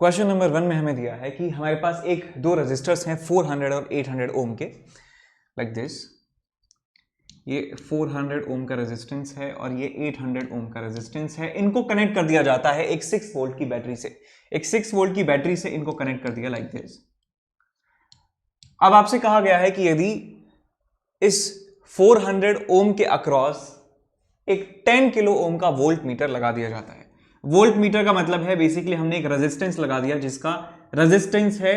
Question number 1 में हमें दिया है कि हमारे पास दो रेजिस्टर्स हैं 400 और 800 ओम के, लाइक दिस। ये 400 ओम का रेजिस्टेंस है और ये 800 ओम का रेजिस्टेंस है। इनको कनेक्ट कर दिया जाता है एक 6 वोल्ट की बैटरी से। एक 6 वोल्ट की बैटरी से इनको कनेक्ट कर दिया, लाइक दिस। अब आपसे कहा गया है कि यदि इस 400 ओम के अक्रॉस एक 10 किलो ओम का वोल्ट मीटर लगा दिया जाता है। वोल्ट मीटर का मतलब है बेसिकली हमने एक रेजिस्टेंस लगा दिया जिसका रेजिस्टेंस है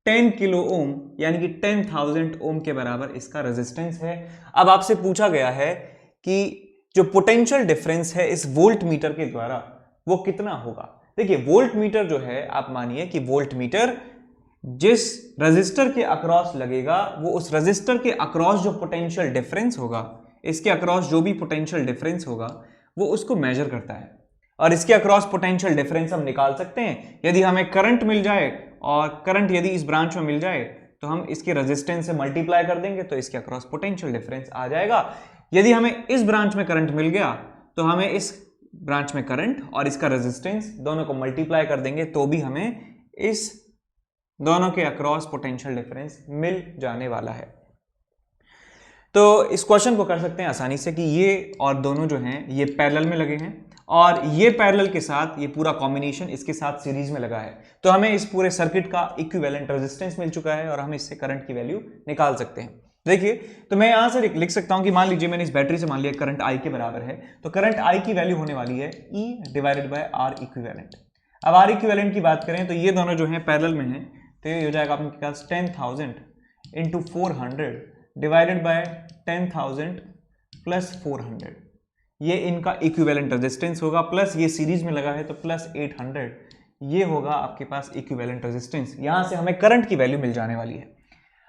10 किलो ओम, यानी कि 10,000 ओम के बराबर इसका रेजिस्टेंस है। अब आपसे पूछा गया है कि जो पोटेंशियल डिफरेंस है इस वोल्ट मीटर के द्वारा वो कितना होगा। देखिए वोल्ट मीटर जो है, आप मानिए कि वोल्ट मीटर जिस रजिस्टर के अक्रॉस लगेगा वो उस रजिस्टर के अक्रॉस जो पोटेंशियल डिफरेंस होगा, इसके अक्रॉस जो भी पोटेंशियल डिफरेंस होगा वो उसको मेजर करता है। और इसके अक्रॉस पोटेंशियल डिफरेंस हम निकाल सकते हैं। यदि हमें करंट मिल जाए और करंट यदि इस ब्रांच में मिल जाए तो हम इसके रेजिस्टेंस से मल्टीप्लाई कर देंगे तो इसके अक्रॉस पोटेंशियल डिफरेंस आ जाएगा। यदि हमें इस ब्रांच में करंट मिल गया तो हमें इस ब्रांच में करंट और इसका रेजिस्टेंस दोनों को मल्टीप्लाई कर देंगे तो भी हमें इस दोनों के अक्रॉस पोटेंशियल डिफरेंस मिल जाने वाला है। तो इस क्वेश्चन को कर सकते हैं आसानी से कि ये और दोनों जो हैं ये पैरेलल में लगे हैं और ये पैरेलल के साथ ये पूरा कॉम्बिनेशन इसके साथ सीरीज में लगा है। तो हमें इस पूरे सर्किट का इक्विवेलेंट रेजिस्टेंस मिल चुका है और हम इससे करंट की वैल्यू निकाल सकते हैं। देखिए तो मैं यहां से लिख सकता हूं कि मान लीजिए मैंने इस बैटरी से मान लिया करंट आई के बराबर है, तो करंट आई की वैल्यू होने वाली है E divided by R equivalent. अब आर इक्विवेलेंट की बात करें तो ये दोनों जो हैं पैरेलल में हैं, तो ये हो जाएगा आपके पास 10,000 इंटू 400 डिवाइडेड बाय 10,000 प्लस 400। ये इनका इक्विवेलेंट रेजिस्टेंस होगा, प्लस ये सीरीज में लगा है तो प्लस 800 ये होगा आपके पास इक्विवेलेंट रेजिस्टेंस। यहां से हमें करंट की वैल्यू मिल जाने वाली है।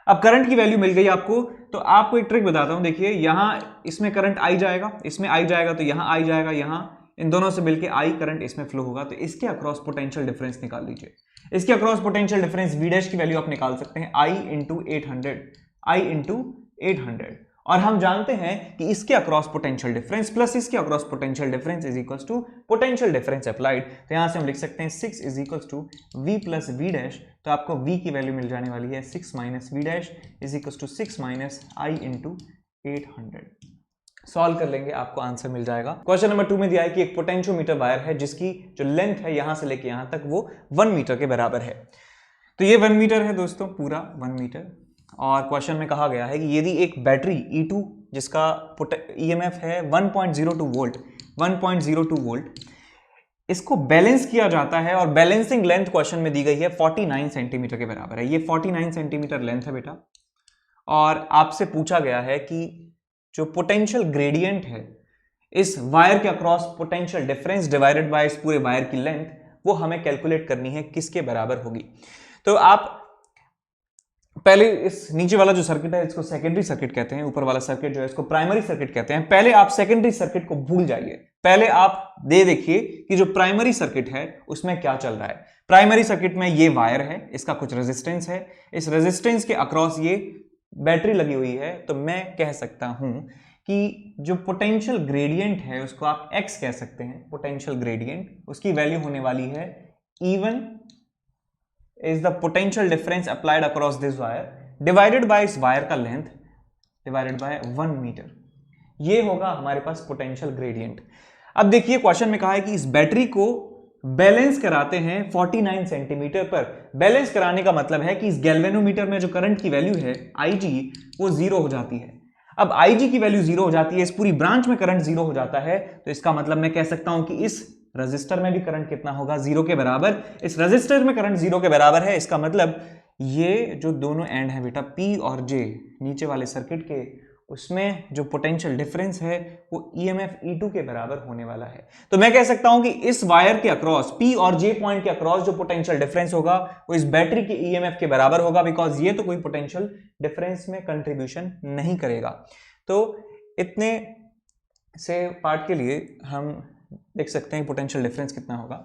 अब करंट की वैल्यू मिल गई आपको, तो आपको एक ट्रिक बताता हूं। देखिए यहां इसमें करंट आई जाएगा, इसमें आई जाएगा, तो यहां आई जाएगा, यहां इन दोनों से मिलकर आई करंट इसमें फ्लो होगा, तो इसके अक्रॉस पोटेंशियल डिफरेंस निकाल लीजिए। इसके across potential difference V dash की वैल्यू आप निकाल सकते हैं आई इंटू 800 और हम जानते हैं कि इसके अक्रॉस पोटेंशियल डिफरेंस प्लस इसके across potential difference is equals to potential difference applied. तो यहां से हम लिख सकते हैं 6 is equals to v plus V dash. तो आपको v की वैल्यू मिल जाने वाली है 6 minus V dash is equals to 6 minus I into 800। Solve कर लेंगे, आपको आंसर मिल जाएगा। क्वेश्चन नंबर 2 में दिया है कि एक पोटेंशियोमीटर वायर है जिसकी जो लेंथ है यहां से लेके यहां तक वो 1 मीटर के बराबर है। तो ये 1 मीटर है दोस्तों, पूरा 1 मीटर। और क्वेश्चन में कहा गया है कि यदि एक बैटरी E2 जिसका EMF है 1.02 वोल्ट 1.02 वोल्ट, इसको बैलेंस किया जाता है और बैलेंसिंग लेंथ क्वेश्चन में दी गई है 49 सेंटीमीटर के बराबर है। ये 49 सेंटीमीटर लेंथ है बेटा, और आपसे पूछा गया है कि जो पोटेंशियल ग्रेडियंट है इस वायर के across potential difference divided by इस पूरे वायर की लेंथ, वो हमें कैलकुलेट करनी है, किसके बराबर होगी। तो आप पहले इस नीचे वाला जो सर्किट है इसको सेकेंडरी सर्किट कहते हैं, ऊपर वाला सर्किट जो है इसको प्राइमरी सर्किट कहते हैं। पहले आप सेकेंडरी सर्किट को भूल जाइए, पहले आप देखिए कि जो प्राइमरी सर्किट है उसमें क्या चल रहा है। प्राइमरी सर्किट में ये वायर है, इसका कुछ रेजिस्टेंस है, इस रेजिस्टेंस के अक्रॉस ये बैटरी लगी हुई है। तो मैं कह सकता हूं कि जो पोटेंशियल ग्रेडियंट है उसको आप x कह सकते हैं। पोटेंशियल ग्रेडियंट उसकी वैल्यू होने वाली है E1 is the potential difference applied across this wire divided by इस वायर का लेंथ divided by 1 मीटर। ये होगा हमारे पास पोटेंशियल ग्रेडियंट। अब देखिए क्वेश्चन में कहा है कि इस बैटरी को बैलेंस कराते हैं 49 सेंटीमीटर पर। बैलेंस कराने का मतलब है कि इस गैल्वेनोमीटर में जो करंट की वैल्यू है IG वो 0 हो जाती है। अब IG की वैल्यू 0 हो जाती है, इस पूरी ब्रांच में करंट 0 हो जाता है, तो इसका मतलब मैं कह सकता हूं कि इस रजिस्टर में भी करंट कितना होगा, 0 के बराबर। इस रजिस्टर में करंट 0 के बराबर है, इसका मतलब ये जो दोनों एंड है बेटा P और J नीचे वाले सर्किट के, उसमें जो पोटेंशियल डिफरेंस है वो EMF E2 के बराबर होने वाला है। तो मैं कह सकता हूं कि इस वायर के अक्रॉस P और J पॉइंट के अक्रॉस जो पोटेंशियल डिफरेंस होगा वो इस बैटरी के EMF के बराबर होगा, बिकॉज ये तो कोई पोटेंशियल डिफरेंस में कंट्रीब्यूशन नहीं करेगा। तो इतने से पार्ट के लिए हम देख सकते हैं पोटेंशियल डिफरेंस कितना होगा।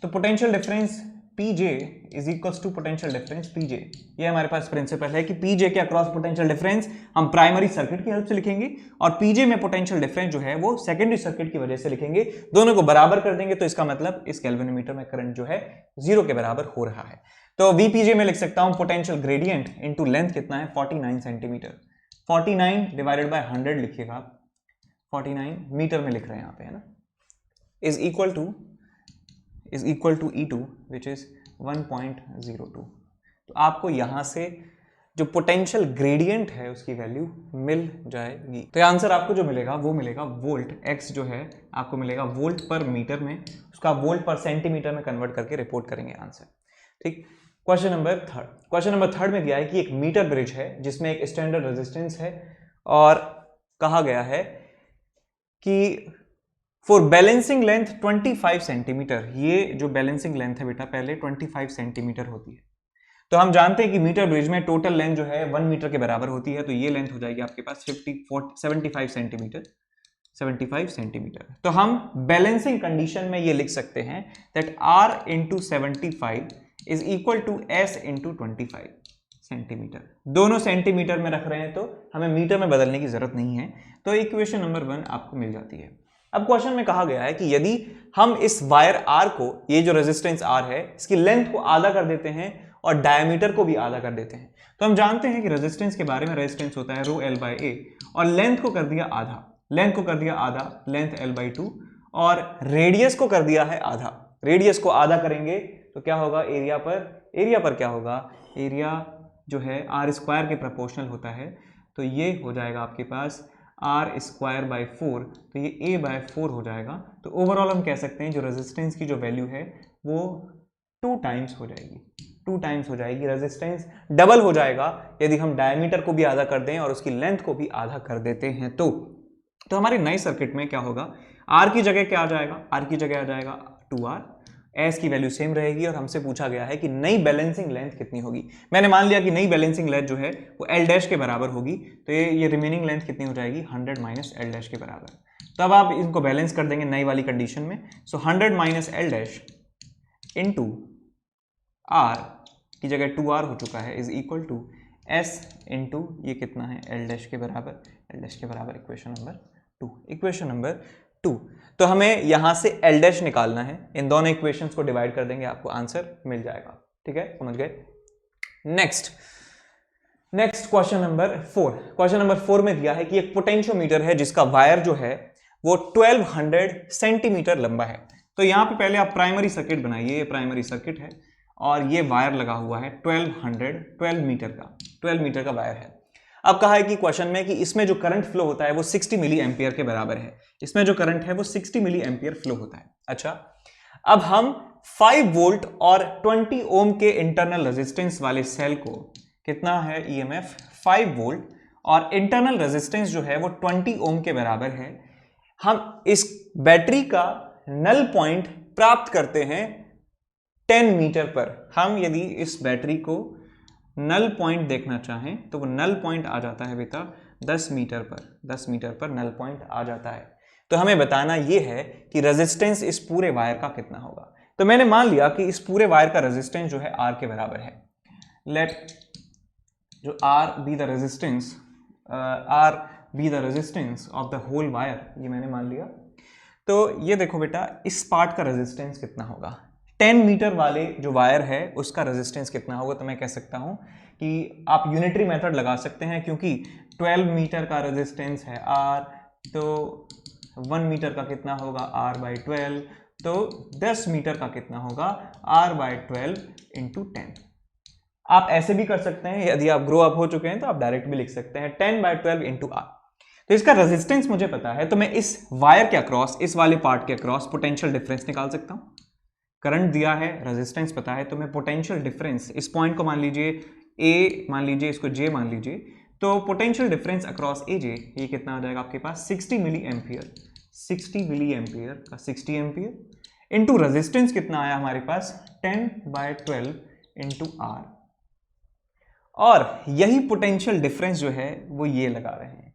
तो potential difference PJ is equals to potential difference PJ. ये हमारे पास प्रिंसिपल है कि पीजे के अक्रॉस पोटेंशियल डिफरेंस हम प्राइमरी सर्किट की हेल्प से लिखेंगे और पीजे में पोटेंशियल डिफरेंस जो है वो सेकेंडरी सर्किट की वजह से लिखेंगे। दोनों को बराबर कर देंगे तो इसका मतलब इस कैल्विनोमीटर में करंट जो है 0 के बराबर हो रहा है। तो वीपीजे में लिख सकता हूं पोटेंशियल ग्रेडियंट इनटू लेंथ कितना है 49 सेंटीमीटर। 49 डिवाइडेड बाय 100 लिखिएगा आप, 49 मीटर में लिख रहे हैं यहाँ पे, है ना, is equal to E2 which is 1.02। तो आपको यहां से जो पोटेंशियल ग्रेडियंट है उसकी वैल्यू मिल जाएगी। तो आंसर आपको जो मिलेगा वो मिलेगा वोल्ट, x जो है आपको मिलेगा वोल्ट पर मीटर में, उसका वोल्ट पर सेंटीमीटर में कन्वर्ट करके रिपोर्ट करेंगे आंसर। ठीक, क्वेश्चन नंबर थर्ड में दिया है कि एक मीटर ब्रिज है जिसमें एक स्टैंडर्ड रेजिस्टेंस है और कहा गया है कि फॉर बैलेंसिंग लेंथ 25 सेंटीमीटर, ये जो बैलेंसिंग लेंथ है बेटा पहले 25 सेंटीमीटर होती है। तो हम जानते हैं कि मीटर ब्रिज में टोटल लेंथ जो है 1 मीटर के बराबर होती है, तो ये लेंथ हो जाएगी आपके पास 75 सेंटीमीटर। तो हम बैलेंसिंग कंडीशन में ये लिख सकते हैं that R into 75 is equal to S into 25 centimetre. दोनों सेंटीमीटर में रख रहे हैं तो हमें मीटर में बदलने की जरूरत नहीं है, तो इक्वेशन नंबर 1 आपको मिल जाती है। अब क्वेश्चन में कहा गया है कि यदि हम इस वायर R को, ये जो रेजिस्टेंस R है, इसकी लेंथ को आधा कर देते हैं और डायमीटर को भी आधा कर देते हैं, तो हम जानते हैं कि रेजिस्टेंस के बारे में, रेजिस्टेंस होता है रो L बाई ए और लेंथ को कर दिया आधा, लेंथ L बाई 2 और रेडियस को कर दिया है आधा। रेडियस को आधा करेंगे तो क्या होगा, एरिया पर क्या होगा, एरिया जो है R स्क्वायर के प्रोपोर्शनल होता है, तो ये हो जाएगा आपके पास R स्क्वायर बाई 4, तो ये A बाय 4 हो जाएगा। तो ओवरऑल हम कह सकते हैं जो रेजिस्टेंस की जो वैल्यू है वो 2 टाइम्स हो जाएगी, रेजिस्टेंस डबल हो जाएगा यदि हम डायमीटर को भी आधा कर दें और उसकी लेंथ को भी आधा कर देते हैं। तो हमारे नए सर्किट में क्या होगा, R की जगह क्या आ जाएगा, R की जगह आ जाएगा 2R, S की वैल्यू सेम रहेगी और हमसे पूछा गया है कि नई बैलेंसिंग लेंथ कितनी होगी। मैंने मान लिया कि नई बैलेंसिंग लेंथ जो है वो L डैश के बराबर होगी, तो ये रिमेनिंग लेंथ कितनी हो जाएगी, 100 माइनस L डैश के बराबर। तो अब आप इनको बैलेंस कर देंगे नई वाली कंडीशन में, so 100 minus L dash into R की जगह 2R हो चुका है is equal to S into ये कितना है L डैश के बराबर, इक्वेशन नंबर 2। तो हमें यहां से L डैश निकालना है, इन दोनों इक्वेशंस को डिवाइड कर देंगे, आपको आंसर मिल जाएगा। ठीक है, समझ गए। नेक्स्ट क्वेश्चन नंबर 4 में दिया है कि एक पोटेंशियोमीटर है जिसका वायर जो है वो 1200 सेंटीमीटर लंबा है। तो यहां पे पहले आप प्राइमरी सर्किट बनाइए, ये प्राइमरी सर्किट है और ये वायर लगा हुआ है 12 मीटर का वायर है। अब कहा है कि क्वेश्चन में कि इसमें जो करंट फ्लो होता है वो 60 मिली एम्पियर के बराबर है, इसमें जो करंट है वो 60 मिली एम्पियर फ्लो होता है। अच्छा, अब हम 5 वोल्ट और 20 ओम के इंटरनल रेजिस्टेंस वाले सेल को, कितना है ईएमएफ 5 वोल्ट और इंटरनल रेजिस्टेंस जो है वो 20 ओम के बराबर है। हम इस बैटरी का नल पॉइंट प्राप्त करते हैं 10 मीटर पर। हम यदि इस बैटरी को नल पॉइंट देखना चाहें तो वो नल पॉइंट आ जाता है बेटा 10 मीटर पर नल पॉइंट आ जाता है। तो हमें बताना ये है कि रेजिस्टेंस इस पूरे वायर का कितना होगा। तो मैंने मान लिया कि इस पूरे वायर का रेजिस्टेंस जो है R के बराबर है। लेट जो R be the resistance of the whole wire, ये मैंने मान लिया। तो ये देखो बेटा, इस पार्ट का रेजिस्टेंस कितना होगा, 10 मीटर वाले जो वायर है उसका रेजिस्टेंस कितना होगा। तो मैं कह सकता हूं कि आप यूनिटरी मेथड लगा सकते हैं, क्योंकि 12 मीटर का रेजिस्टेंस है R, तो 1 मीटर का कितना होगा R बाई 12, तो 10 मीटर का कितना होगा R बाई 12 इंटू 10। आप ऐसे भी कर सकते हैं, यदि आप ग्रो अप हो चुके हैं तो आप डायरेक्ट भी लिख सकते हैं 10 बाई 12 इंटू R। तो इसका रेजिस्टेंस मुझे पता है, तो मैं इस वायर के अक्रॉस, इस वाले पार्ट के अक्रॉस पोटेंशियल डिफरेंस निकाल सकता हूं। करंट दिया है, रेजिस्टेंस पता है, तो मैं पोटेंशियल डिफरेंस, इस पॉइंट को मान लीजिए A मान लीजिए, इसको J मान लीजिए, तो पोटेंशियल डिफरेंस अक्रॉस AJ ये कितना आ जाएगा आपके पास 60 मिली एम्पियर का 60 एम्पियर इंटू रेजिस्टेंस कितना आया हमारे पास 10 बाय 12 इंटू R, और यही पोटेंशियल डिफरेंस जो है वो ये लगा रहे हैं।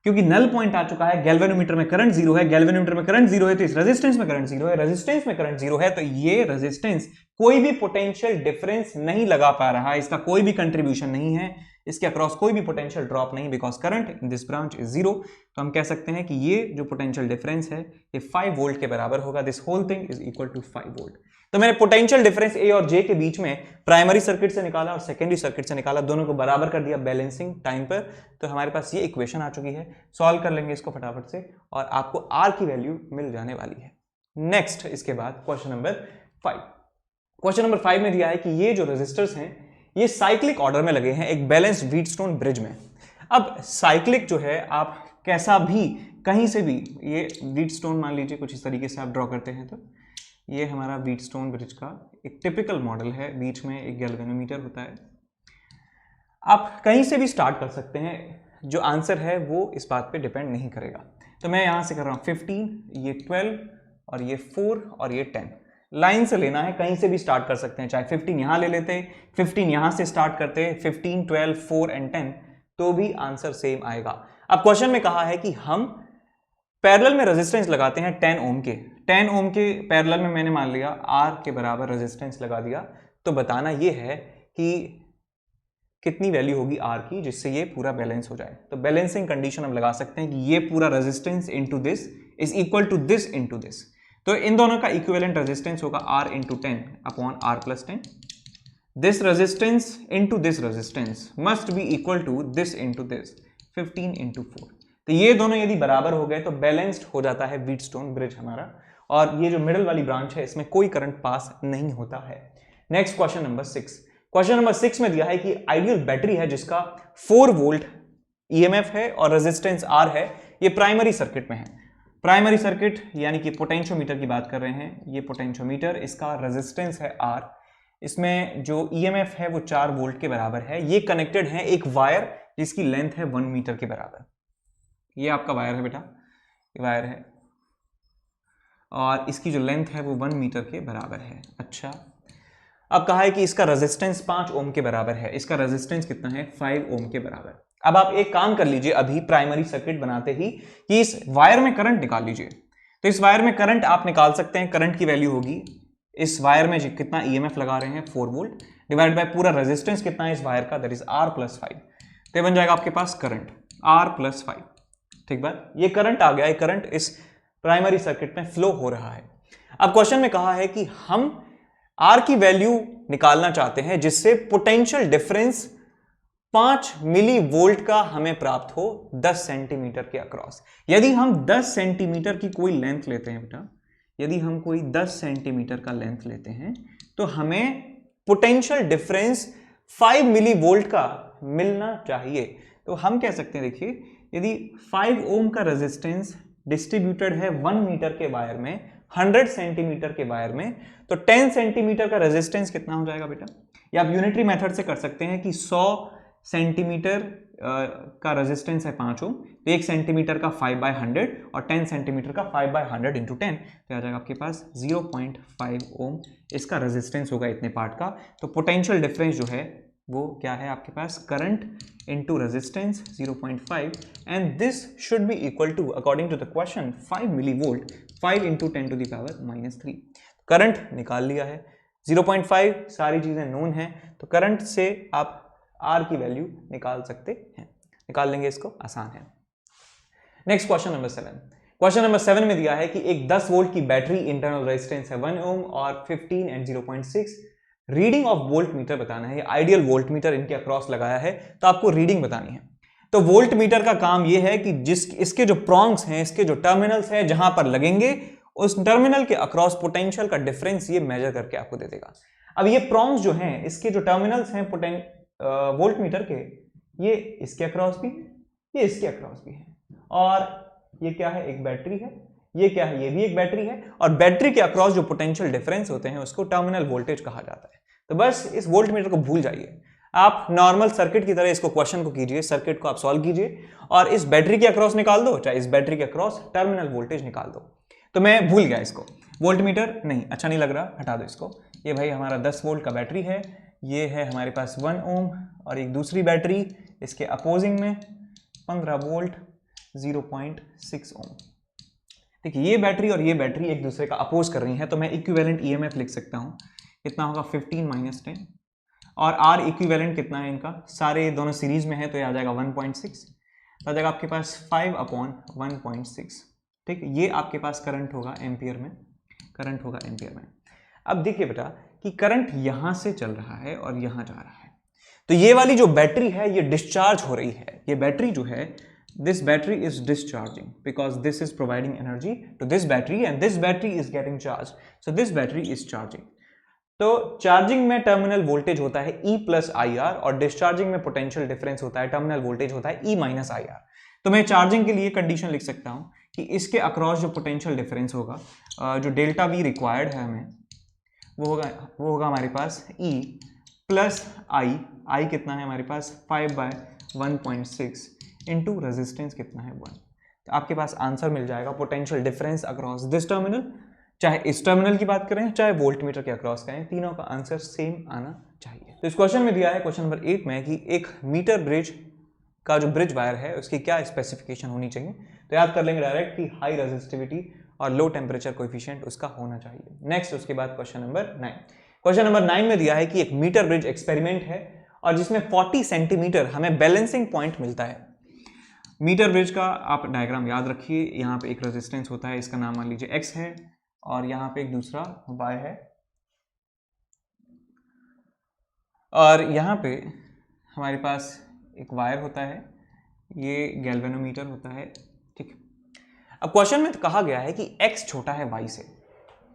क्योंकि नल पॉइंट आ चुका है, गैल्वेनोमीटर में करंट जीरो है, गैल्वेनोमीटर में करंट जीरो है तो इस रेजिस्टेंस में करंट जीरो है, रेजिस्टेंस में करंट जीरो है तो ये रेजिस्टेंस कोई भी पोटेंशियल डिफरेंस नहीं लगा पा रहा है, इसका कोई भी कंट्रीब्यूशन नहीं है, इसके अक्रॉस कोई भी पोटेंशियल ड्रॉप नहीं, because current in this branch is zero. तो हम कह सकते हैं कि ये जो पोटेंशियल डिफरेंस है ये 5 वोल्ट के बराबर होगा, this whole thing is equal to 5 volt. तो मैंने पोटेंशियल डिफरेंस ए और जे के बीच में प्राइमरी सर्किट से निकाला और सेकेंडरी सर्किट से निकाला, दोनों को बराबर कर दिया बैलेंसिंग टाइम पर, तो हमारे पास ये इक्वेशन आ चुकी है। सॉल्व कर लेंगे इसको फटाफट से और आपको आर की वैल्यू मिल जाने वाली है। नेक्स्ट इसके बाद क्वेश्चन नंबर 5। क्वेश्चन नंबर 5 में दिया है कि ये जो रेजिस्टर्स हैं ये साइक्लिक ऑर्डर में लगे हैं एक बैलेंस्ड व्हीटस्टोन ब्रिज में। अब साइक्लिक जो है आप कैसा भी कहीं से भी, ये व्हीटस्टोन मान लीजिए कुछ इस तरीके से आप ड्रॉ करते हैं, तो ये हमारा व्हीटस्टोन ब्रिज का एक टिपिकल मॉडल है, बीच में एक गैल्वेनोमीटर होता है। आप कहीं से भी स्टार्ट कर सकते हैं, जो आंसर है वो इस बात पे डिपेंड नहीं करेगा। तो मैं यहाँ से कर रहा हूँ 15, ये 12 और ये 4 और ये 10, लाइन से लेना है, कहीं से भी स्टार्ट कर सकते हैं, चाहे 15 यहाँ ले लेते, 15 यहाँ से स्टार्ट करते, 15, 12, 4 एंड 10, तो भी आंसर सेम आएगा। अब क्वेश्चन में कहा है कि हम पैरेलल में रेजिस्टेंस लगाते हैं 10 ओम के, 10 ओम के पैरेलल में मैंने मान लिया R के बराबर रेजिस्टेंस लगा दिया, तो बताना ये है कि कितनी वैल्यू होगी R की जिससे ये पूरा बैलेंस हो जाए। तो बैलेंसिंग कंडीशन हम लगा सकते हैं कि ये पूरा resistance into this is equal to this into this, तो इन दोनों का इक्विवेलेंट रेजिस्टेंस होगा R into 10 upon R plus 10। This resistance into this resistance must be equal to this into this, 15 into 4। तो ये दोनों यदि बराबर हो गए तो बैलेंस्ड हो जाता है व्हीटस्टोन ब्रिज हमारा, और ये जो मिडिल वाली ब्रांच है इसमें कोई करंट पास नहीं होता है। Next question number 6। Question number 6 में दिया है कि आइडियल बैटरी है जिसका 4 वोल्ट ईएमएफ है और रेजिस्टेंस R है, ये प्राइमरी सर्किट में है। प्राइमरी सर्किट यानी कि पोटेंशियोमीटर की बात कर रहे हैं, ये पोटेंशियोमीटर, इसका रेजिस्टेंस है R, इसमें जो ईएमएफ है वो 4 वोल्ट के बराबर है। ये कनेक्टेड है एक वायर जिसकी लेंथ है 1 मीटर के बराबर। ये आपका वायर है बेटा, ये वायर है और इसकी जो लेंथ है वो 1 मीटर के बराबर है। अच्छा, अब कहा है कि इसका रेजिस्टेंस 5 ओम के बराबर है, इसका रेजिस्टेंस कितना है 5 ओम के बराबर। अब आप एक काम कर लीजिए अभी प्राइमरी सर्किट बनाते ही कि इस वायर में करंट निकाल लीजिए। तो इस वायर में करंट आप निकाल सकते हैं, करंट की वैल्यू होगी इस वायर में कितना ईएमएफ लगा रहे हैं 4 वोल्ट डिवाइड बाय पूरा रेजिस्टेंस कितना है इस वायर का, दैट इज R प्लस 5। तो बन जाएगा आपके पास करंट R प्लस 5। ठीक बात, ये करंट आ गया, ये करंट इस प्राइमरी सर्किट में फ्लो हो रहा है। अब क्वेश्चन में कहा है कि हम R की वैल्यू निकालना चाहते हैं जिससे पोटेंशियल डिफरेंस 5 मिली वोल्ट का हमें प्राप्त हो 10 सेंटीमीटर के अक्रॉस। यदि हम 10 सेंटीमीटर की कोई लेंथ लेते हैं बेटा, यदि हम कोई 10 सेंटीमीटर का लेंथ लेते हैं तो हमें पोटेंशियल डिफरेंस 5 मिली वोल्ट का मिलना चाहिए। तो हम कह सकते हैं, देखिए, यदि 5 ओम का रेजिस्टेंस डिस्ट्रीब्यूटेड है 1 मीटर के वायर में 100 सेंटीमीटर के वायर में, तो 10 सेंटीमीटर का रेजिस्टेंस कितना हो जाएगा बेटा? या आप यूनिटरी मेथड से कर सकते हैं कि 100 सेंटीमीटर का रेजिस्टेंस है 5 ओम, तो 1 सेंटीमीटर का 5/100 और 10 सेंटीमीटर का 5/100 इंटू 10, तो आ जाएगा आपके पास 0.5 ओम इसका रेजिस्टेंस होगा इतने पार्ट का। तो पोटेंशियल डिफरेंस जो है वो क्या है आपके पास, current into resistance 0.5, and this should be equal to according to the question 5 milli volt, 5 into 10 to the power -3। Current निकाल लिया है 0.5, सारी चीजें नोन हैं, तो करंट से आप R की वैल्यू निकाल सकते हैं, निकाल लेंगे, इसको आसान है। Next question number 7। Question number 7 में दिया है कि एक 10 वोल्ट की बैटरी, इंटरनल रेजिस्टेंस है 1 ओम और 15 and 0.6, reading of volt meter बताना है। आइडियल वोल्ट मीटर इनके अक्रॉस लगाया है तो आपको रीडिंग बतानी है। तो वोल्ट मीटर का काम यह है कि इसके जो प्रॉन्ग्स हैं, इसके जो टर्मिनल्स हैं, जहां पर लगेंगे उस टर्मिनल के अक्रॉस पोटेंशियल का डिफरेंस ये मेजर करके आपको दे देगा। अब ये प्रॉन्ग्स जो हैं, इसके जो टर्मिनल्स हैं वोल्ट मीटर के, ये इसके अक्रॉस भी, ये इसके अक्रॉस भी है, और ये क्या है, एक बैटरी है, ये क्या है, ये भी एक बैटरी है, और बैटरी के अक्रॉस जो पोटेंशियल डिफरेंस होते हैं उसको टर्मिनल वोल्टेज कहा जाता है। तो बस इस वोल्ट मीटर को भूल जाइए, आप नॉर्मल सर्किट की तरह इसको क्वेश्चन को कीजिए, सर्किट को आप सॉल्व कीजिए और इस बैटरी के अक्रॉस निकाल दो, चाहे इस बैटरी के अक्रॉस टर्मिनल वोल्टेज निकाल दो। तो मैं भूल गया इसको, वोल्ट मीटर नहीं अच्छा नहीं लग रहा, हटा दो इसको। ये भाई हमारा 10 वोल्ट का बैटरी है, ये है हमारे पास 1 ओम, और एक दूसरी बैटरी इसके अपोजिंग में 15 वोल्ट, 0.6 ओम। देखिए ये बैटरी और ये बैटरी एक दूसरे का अपोज कर रही हैं, तो मैं इक्विवेलेंट ईएमएफ लिख सकता हूँ, कितना होगा 15 माइनस 10, और आर इक्विवेलेंट कितना है इनका, सारे दोनों सीरीज में है तो ये आ जाएगा 1.6, तो आ जाएगा आपके पास 5/1.6। ठीक, ये आपके पास करंट होगा एम्पियर में, करंट होगा एम्पियर में। अब देखिए बेटा कि करंट यहां से चल रहा है और यहां जा रहा है, तो ये वाली जो बैटरी है ये डिस्चार्ज हो रही है, ये बैटरी जो है this battery is discharging because this is providing energy to this battery and this battery is getting charged, so this battery is charging। तो चार्जिंग में टर्मिनल वोल्टेज होता है E प्लस आई आर और discharging में potential difference होता है, terminal voltage होता है E माइनस आई आर। तो मैं चार्जिंग के लिए कंडीशन लिख सकता हूं कि इसके अक्रॉस जो पोटेंशियल डिफरेंस होगा, जो डेल्टा वी रिक्वायर्ड है हमें, वो होगा हमारे पास E प्लस आई कितना है हमारे पास 5/1.6 इनटू रेजिस्टेंस कितना है 1। तो आपके पास आंसर मिल जाएगा potential difference across this terminal, चाहे इस टर्मिनल की बात करें चाहे वोल्टमीटर के अक्रॉस करें, तीनों का आंसर सेम आना चाहिए। तो इस क्वेश्चन में दिया है क्वेश्चन नंबर 8 में कि एक मीटर ब्रिज का जो ब्रिज वायर है उसकी क्या स्पेसिफिकेशन होनी चाहिए, तो याद कर लेंगे डायरेक्ट कि हाई रेजिस्टिविटी और लो टेम्परेचर कोएफिशिएंट उसका होना चाहिए। नेक्स्ट उसके बाद क्वेश्चन नंबर 9, क्वेश्चन नंबर 9 में दिया है कि एक मीटर ब्रिज एक्सपेरिमेंट है और जिसमें 40 सेंटीमीटर हमें बैलेंसिंग पॉइंट मिलता है। मीटर ब्रिज का आप डायग्राम याद रखिए, यहाँ पे एक रेजिस्टेंस होता है, इसका नाम मान लीजिए x है, और यहाँ पे एक दूसरा y है, और यहाँ पे हमारे पास एक वायर होता है, ये गैल्वेनोमीटर होता है। ठीक, अब क्वेश्चन में तो कहा गया है कि x छोटा है y से,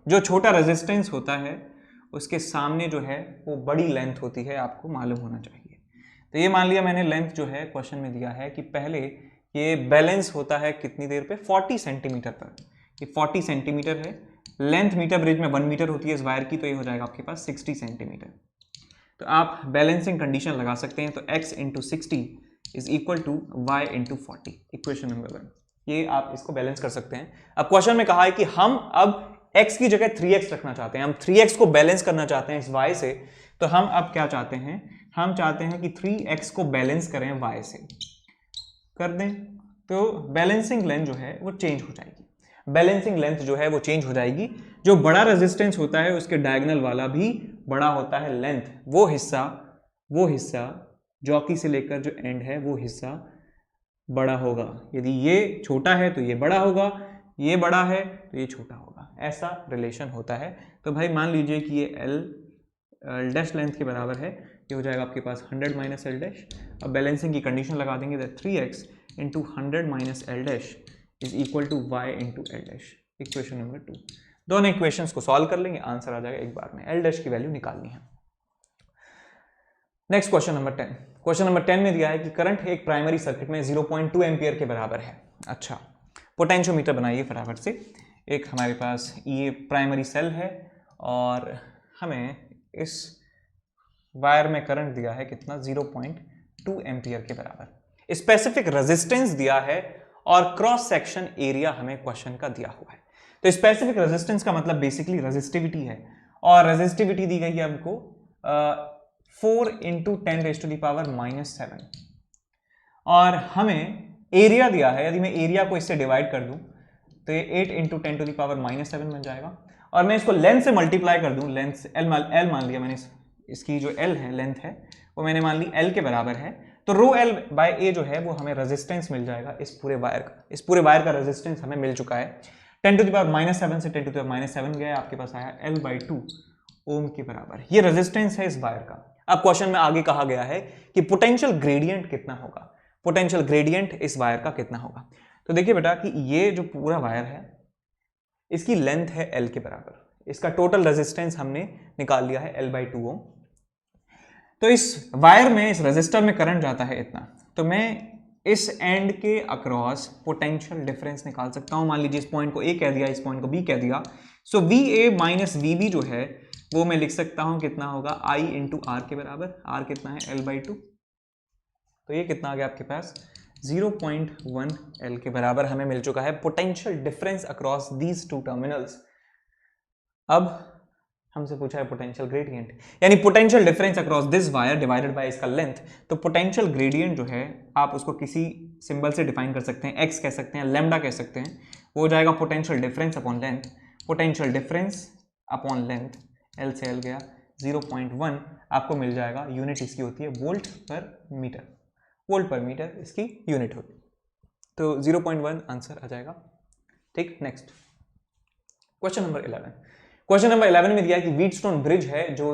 जो छोटा रेजिस्टेंस होता है उसके सामने जो है वो बड़ी लेंथ होती है, आपको मालूम होना चाहिए। तो ये मान लिया मैंने, लेंथ जो है क्वेश्चन में दिया है कि पहले ये बैलेंस होता है कितनी देर पे, 40 सेंटीमीटर पर, ये 40 सेंटीमीटर है, लेंथ मीटर ब्रिज में 1 मीटर होती है इस वायर की, तो ये हो जाएगा आपके पास 60 सेंटीमीटर। तो आप बैलेंसिंग कंडीशन लगा सकते हैं, तो x into 60 is equal to y into 40, equation number 1, ये आप इसको बैलेंस कर सकते हैं। अब क्वेश्चन में कहा है कि हम अब x की जगह 3x रखना चाहते हैं, हम 3x को बैलेंस करना चाहते हैं इस y से, तो हम अब क्या चाहते हैं, हम चाहते हैं कि 3x को बैलेंस करें y से, कर दें तो बैलेंसिंग लेंथ जो है वो चेंज हो जाएगी, बैलेंसिंग लेंथ जो है वो चेंज हो जाएगी। जो बड़ा रेजिस्टेंस होता है उसके डायगोनल वाला भी बड़ा होता है लेंथ, वो हिस्सा जॉकी से लेकर जो एंड है वो हिस्सा बड़ा होगा, यदि ये छोटा है तो ये बड़ा होगा, ये बड़ा है तो ये छोटा होगा, ऐसा रिलेशन होता है। तो भाई मान लीजिए कि ये एल डैश लेंथ के बराबर है, ये हो जाएगा आपके पास 100 माइनस एल डैश। अब बैलेंसिंग की कंडीशन लगा देंगे, that 3x into 100 minus L dash is equal to y into L dash, equation number 2। दोनों इक्वेशंस को सॉल्व कर लेंगे, आंसर आ जाएगा एक बार में, एल डैश की वैल्यू निकालनी है। Next question number 10, question number 10 में दिया है कि करंट एक प्राइमरी सर्किट में 0.2 एम्पियर के बराबर है। अच्छा, पोटेंशियोमीटर बनाइए फटाफट से। एक हमारे पास ये प्राइमरी सेल है और हमें इस वायर में करंट दिया है कितना, 0.2 एम्पियर के बराबर, स्पेसिफिक रेजिस्टेंस दिया है और क्रॉस सेक्शन एरिया हमें क्वेश्चन का दिया हुआ है। तो स्पेसिफिक रेजिस्टेंस का मतलब बेसिकली रेजिस्टिविटी है, और रेजिस्टिविटी दी गई है हमको 4 इंटू 10⁻⁻⁷, और हमें एरिया दिया है, यदि मैं एरिया को इससे डिवाइड कर दूं तो ये 8 इंटू 10⁻⁷ बन जाएगा, और मैं इसको लेंथ से मल्टीप्लाई कर दूं, लेंथ से एल मान लिया मैंने, इसकी जो एल है लेंथ है वो मैंने मान ली एल के बराबर है, तो रो एल बाय ए जो है वो हमें रेजिस्टेंस मिल जाएगा इस पूरे वायर का, इस पूरे वायर का रेजिस्टेंस हमें मिल चुका है। 10⁻⁷ से 10⁻⁷ गया, आपके पास आया L/2 ओम के बराबर, ये रेजिस्टेंस है इस वायर का। अब क्वेश्चन में आगे कहा गया है कि पोटेंशियल ग्रेडियंट कितना होगा, पोटेंशियल ग्रेडियंट इस वायर का कितना होगा। तो देखिए बेटा कि ये जो पूरा वायर है इसकी लेंथ है L के बराबर, इसका टोटल रेजिस्टेंस हमने निकाल लिया है L/2 ओम। तो इस वायर में, इस रेजिस्टर में करंट जाता है इतना, तो मैं इस एंड के अक्रॉस पोटेंशियल डिफरेंस निकाल सकता हूं। मान लीजिए इस पॉइंट को A कह दिया, इस पॉइंट को B कह दिया, सो VA माइनस VB जो है वो मैं लिख सकता हूं कितना होगा, I इंटू R के बराबर, R कितना है L/2, तो ये कितना आ गया आपके पास 0.1 L के बराबर हमें मिल चुका है potential difference across these two terminals. अब हमसे पूछा है पोटेंशियल ग्रेडियंट, यानी potential difference across this wire divided bye इसका लेंथ। तो पोटेंशियल ग्रेडियंट जो है आप उसको किसी सिंबल से डिफाइन कर सकते हैं, एक्स कह सकते हैं, लैम्डा कह सकते हैं, वो हो जाएगा potential difference upon length. Potential difference upon length, L से एल गया 0.1, आपको मिल जाएगा। यूनिट इसकी होती है वोल्ट पर मीटर, वोल्ट पर मीटर इसकी यूनिट होती है, तो 0.1 आंसर आ जाएगा। ठीक, next question number 11। Question number 11 में दिया है कि व्हीटस्टोन ब्रिज है जो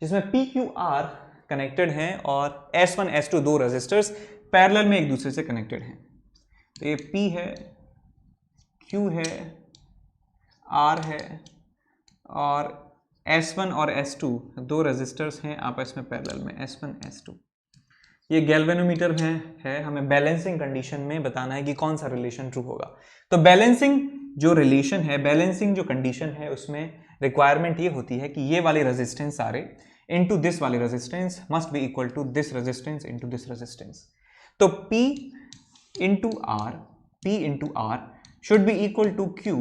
जिसमें PQR कनेक्टेड हैं और S1 S2 दो रेजिस्टर्स पैरेलल में एक दूसरे से कनेक्टेड हैं। तो ये P है, Q है, R है और S1 और S2 दो रेजिस्टर्स हैं आपस में पैरेलल में, S1 S2। ये गैल्वेनोमीटर है, हमें बैलेंसिंग कंडीशन में बताना है कि कौन सा रिलेशन ट्रू होगा। तो बैलेंसिंग जो रिलेशन है, बैलेंसिंग जो कंडीशन है, उसमें रिक्वायरमेंट ये होती है कि ये वाले रेजिस्टेंस सारे इनटू दिस वाले resistance must be equal to this resistance into this resistance. तो P into R should be equal to Q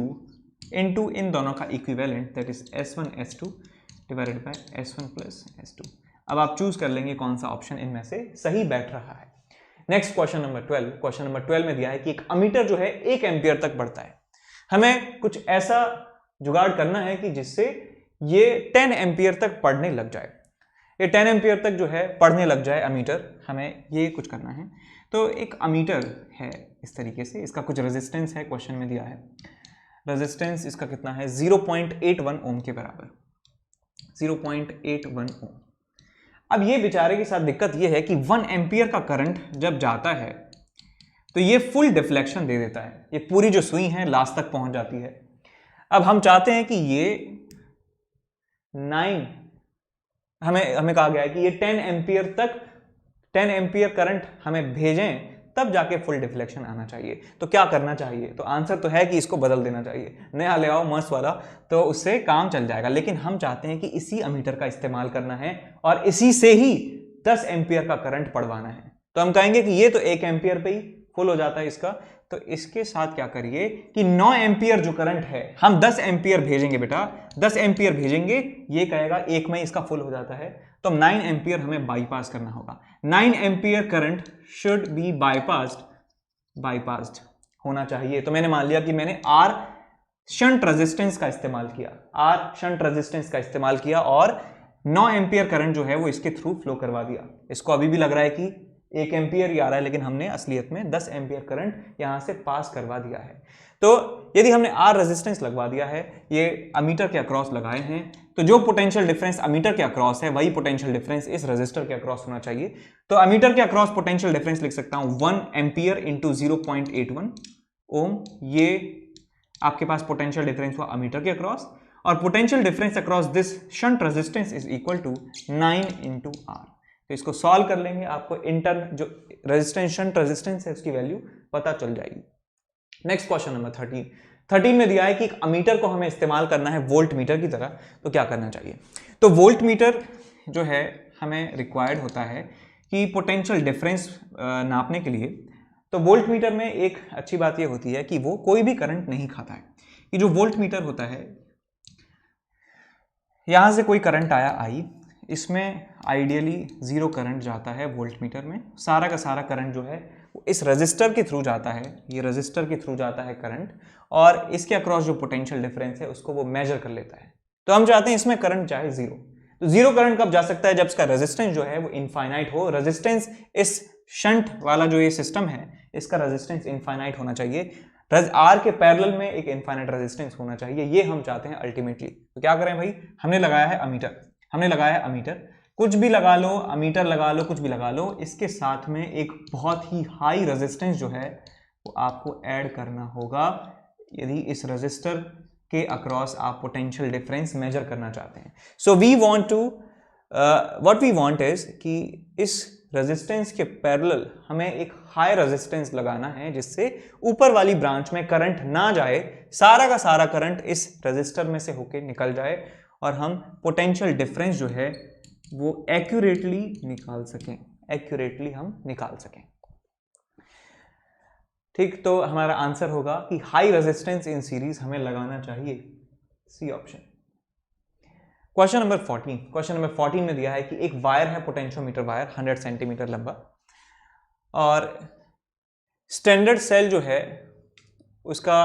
into इन दोनों का equivalent, that is S1 S2 divided by S1 plus S2। अब आप choose कर लेंगे कौन सा ऑप्शन इनमें से सही बैठ रहा है। Next question number 12। Question number 12 में दिया है कि एक अमीटर जो है 1 एम्पियर तक बढ़ता है। हमें कुछ ऐसा जुगाड़ करना है कि जिससे ये 10 एम्पियर तक पढ़ने लग जाए, ये 10 एम्पियर तक जो है पढ़ने लग जाए अमीटर, हमें ये कुछ करना है। तो एक अमीटर है इस तरीके से, इसका कुछ रेजिस्टेंस है, क्वेश्चन में दिया है रेजिस्टेंस इसका कितना है 0.81 ओम के बराबर, 0.81 ओम। अब ये बेचारे के साथ दिक्कत ये है कि 1 एम्पियर का करंट जब जाता है तो ये फुल डिफ्लेक्शन दे देता है, ये पूरी जो सुई है लास्ट तक पहुंच जाती है। अब हम चाहते हैं कि ये 9 हमें कहा गया है कि ये 10 एम्पियर तक 10 एम्पियर करंट हमें भेजें तब जाके फुल डिफ्लेक्शन आना चाहिए। तो क्या करना चाहिए? तो आंसर तो है कि इसको बदल देना चाहिए, नया ले आओ मस्त वाला, तो उससे काम चल जाएगा। लेकिन हम चाहते हैं कि इसी अमीटर का इस्तेमाल करना है और इसी से ही 10 एम्पियर का करंट पढ़वाना है। तो हम कहेंगे कि ये तो 1 एम्पियर पे ही फुल हो जाता है इसका, तो इसके साथ क्या करिए कि 9 एम्पियर जो करंट है हम 10 एम्पियर भेजेंगे बेटा, 10 एम्पियर भेजेंगे, ये कहेगा 1 में इसका फुल हो जाता है, तो 9 एम्पियर हमें बाईपास करना होगा। 9 ampere current should be bypassed होना चाहिए। तो मैंने मान लिया कि मैंने R शंट रेजिस्टेंस का इस्तेमाल किया, R शंट रेजिस्टेंस का इस्तेमाल किया और 9 एम्पियर करंट जो है वो इसके थ्रू फ्लो करवा दिया। इसको अभी भी लग रहा है कि 1 एम्पियर ही आ रहा है, लेकिन हमने असलियत में 10 एम्पियर करंट यहां से पास करवा दिया है। तो यदि हमने R रेजिस्टेंस लगवा दिया है, ये अमीटर के अक्रॉस लगाए हैं, तो जो पोटेंशियल डिफरेंस अमीटर के अक्रॉस है वही पोटेंशियल डिफरेंस इस रेजिस्टर के अक्रॉस होना चाहिए। तो अमीटर के अक्रॉस पोटेंशियल डिफरेंस लिख सकता हूं 1 एम्पियर इंटू 0.81 ओम, ये आपके पास पोटेंशियल डिफरेंस हुआ अमीटर के अक्रॉस, और potential difference across this shunt resistance is equal to 9 into R। तो इसको सॉल्व कर लेंगे, आपको इंटरन जो रेजिस्टेंस शंट रेजिस्टेंस है उसकी वैल्यू पता चल जाएगी। नेक्स्ट क्वेश्चन नंबर 13 में दिया है कि एक अमीटर को हमें इस्तेमाल करना है वोल्ट मीटर की तरह, तो क्या करना चाहिए? तो वोल्ट मीटर जो है हमें रिक्वायर्ड होता है कि पोटेंशियल डिफरेंस नापने के लिए, तो वोल्ट मीटर में एक अच्छी बात यह होती है कि वो कोई भी करंट नहीं खाता है। कि जो वोल्ट मीटर होता है, यहां से कोई करंट आया आई, इसमें आइडियली 0 करंट जाता है वोल्ट मीटर में, सारा का सारा करंट जो है वो इस रेजिस्टर के थ्रू जाता है, ये रेजिस्टर के थ्रू जाता है करंट, और इसके अक्रॉस जो पोटेंशियल डिफरेंस है उसको वो मेजर कर लेता है। तो हम चाहते हैं इसमें करंट जाए 0। तो 0 करंट कब जा सकता है? जब इसका रेजिस्टेंस जो है वो इनफाइनाइट हो। रेजिस्टेंस इस शंट वाला जो ये सिस्टम है इसका रेजिस्टेंस इनफाइनाइट होना चाहिए, R के पैरेलल में एक इनफाइनाइट रेजिस्टेंस होना चाहिए, ये हम चाहते हैं अल्टीमेटली। तो क्या करें भाई, हमने लगाया है अमीटर, कुछ भी लगा लो, अमीटर लगा लो, कुछ भी लगा लो, इसके साथ में एक बहुत ही हाई रेजिस्टेंस जो है वो आपको ऐड करना होगा यदि इस रेजिस्टर के अक्रॉस आप पोटेंशियल डिफरेंस मेजर करना चाहते हैं। So we want to what we want is कि इस रेजिस्टेंस के पैरेलल हमें एक हाई रेजिस्टेंस लगाना है जिससे ऊपर वाली ब्रांच में करंट ना जाए, सारा का सारा करंट इस रेजिस्टर में से होके निकल जाए और हम पोटेंशियल डिफरेंस जो है वो एक्यूरेटली हम निकाल सकें। ठीक, तो हमारा आंसर होगा कि हाई रेजिस्टेंस इन सीरीज हमें लगाना चाहिए, सी ऑप्शन। क्वेश्चन नंबर 14 में दिया है कि एक वायर है, पोटेंशियोमीटर वायर 100 सेंटीमीटर लंबा, और स्टैंडर्ड सेल जो है उसका